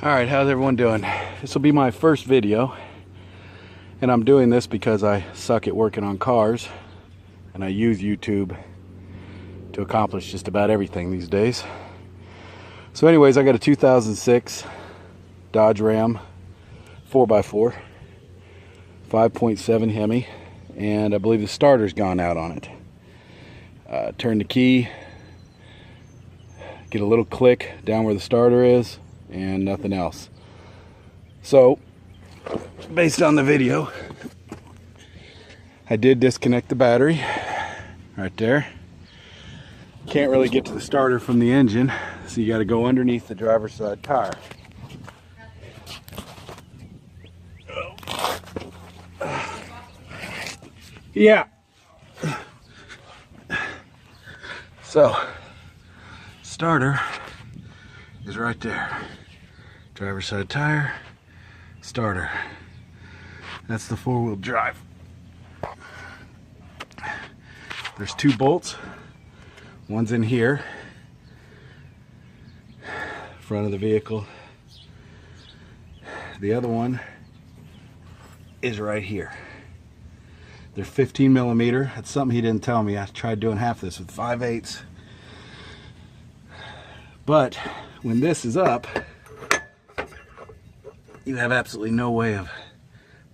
Alright, how's everyone doing? This will be my first video, and I'm doing this because I suck at working on cars, and I use YouTube to accomplish just about everything these days. So anyways, I got a 2006 Dodge Ram 4x4, 5.7 Hemi, and I believe the starter's gone out on it. Turn the key, get a little click down where the starter is, and nothing else. So based on the video, I did disconnect the battery right there. Can't really get to the starter from the engine, so you got to go underneath the driver's side tire. Yeah. So starter is right there. Driver's side tire, starter. That's the four-wheel drive. There's two bolts. One's in here, front of the vehicle. The other one is right here. They're 15 millimeter. That's something he didn't tell me. I tried doing half this with 5/8. But when this is up, you have absolutely no way of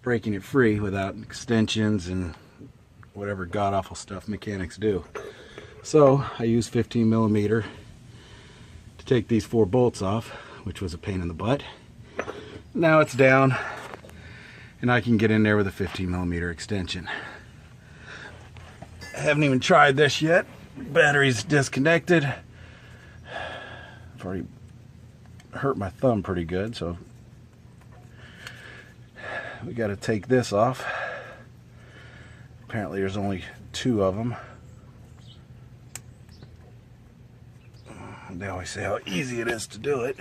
breaking it free without extensions and whatever god-awful stuff mechanics do. So I used 15 millimeter to take these four bolts off, which was a pain in the butt. Now it's down, and I can get in there with a 15 millimeter extension. I haven't even tried this yet. Battery's disconnected. I've already hurt my thumb pretty good, so we got to take this off. Apparently there's only two of them. They always say how easy it is to do it.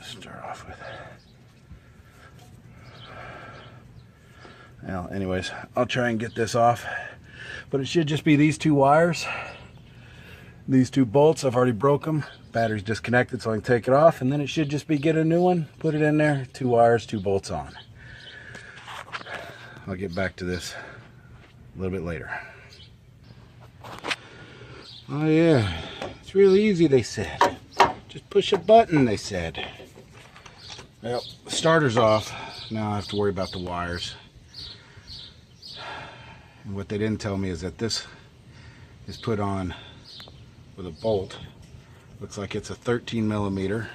Start off with. Well, anyways, I'll try and get this off. But it should just be these two wires. These two bolts, I've already broke them. Battery's disconnected, so I can take it off, and then it should just be get a new one, put it in there, two wires, two bolts on. I'll get back to this a little bit later. Oh yeah, it's really easy, they said. Just push a button, they said. Well, the starter's off. Now I have to worry about the wires. And what they didn't tell me is that this is put on with a bolt. Looks like it's a 13 millimeter.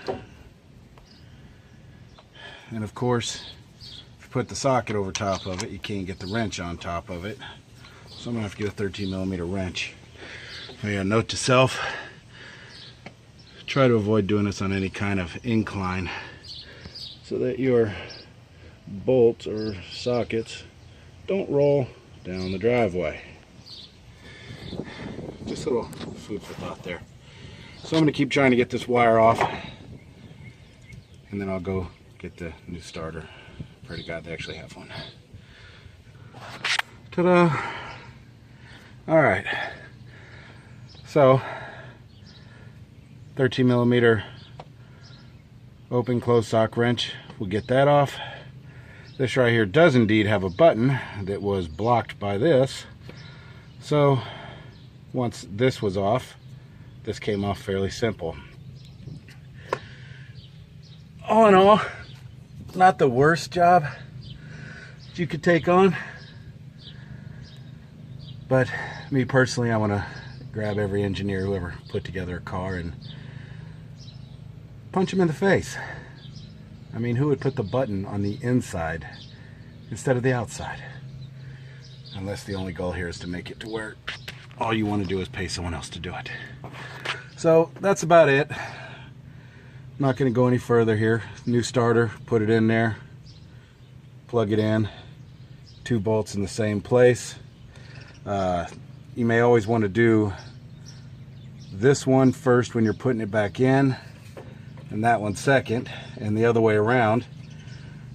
And of course, if you put the socket over top of it, you can't get the wrench on top of it. So I'm gonna have to get a 13 millimeter wrench. Oh yeah, note to self, try to avoid doing this on any kind of incline so that your bolts or sockets don't roll down the driveway. Just a little food for thought there. So I'm going to keep trying to get this wire off, and then I'll go get the new starter. Pray to God they actually have one. Ta-da! Alright. So, 13 millimeter open close sock wrench. We'll get that off. This right here does indeed have a button that was blocked by this. So, once this was off, this came off fairly simple. All in all, not the worst job that you could take on. But me personally, I want to grab every engineer who ever put together a car and punch him in the face. I mean, who would put the button on the inside instead of the outside? Unless the only goal here is to make it to where all you want to do is pay someone else to do it. So that's about it. I'm not going to go any further here. New starter, put it in there, plug it in, two bolts in the same place. You may always want to do this one first when you're putting it back in, and that one second, and the other way around.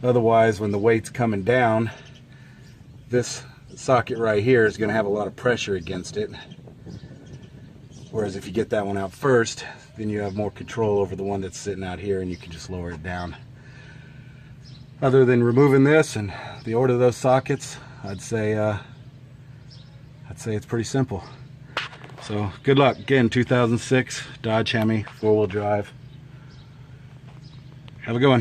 Otherwise, when the weight's coming down, this socket right here is going to have a lot of pressure against it. Whereas if you get that one out first, then you have more control over the one that's sitting out here, and you can just lower it down. Other than removing this and the order of those sockets, I'd say it's pretty simple. So good luck. Again, 2006 Dodge Hemi 4-wheel drive. Have a good one.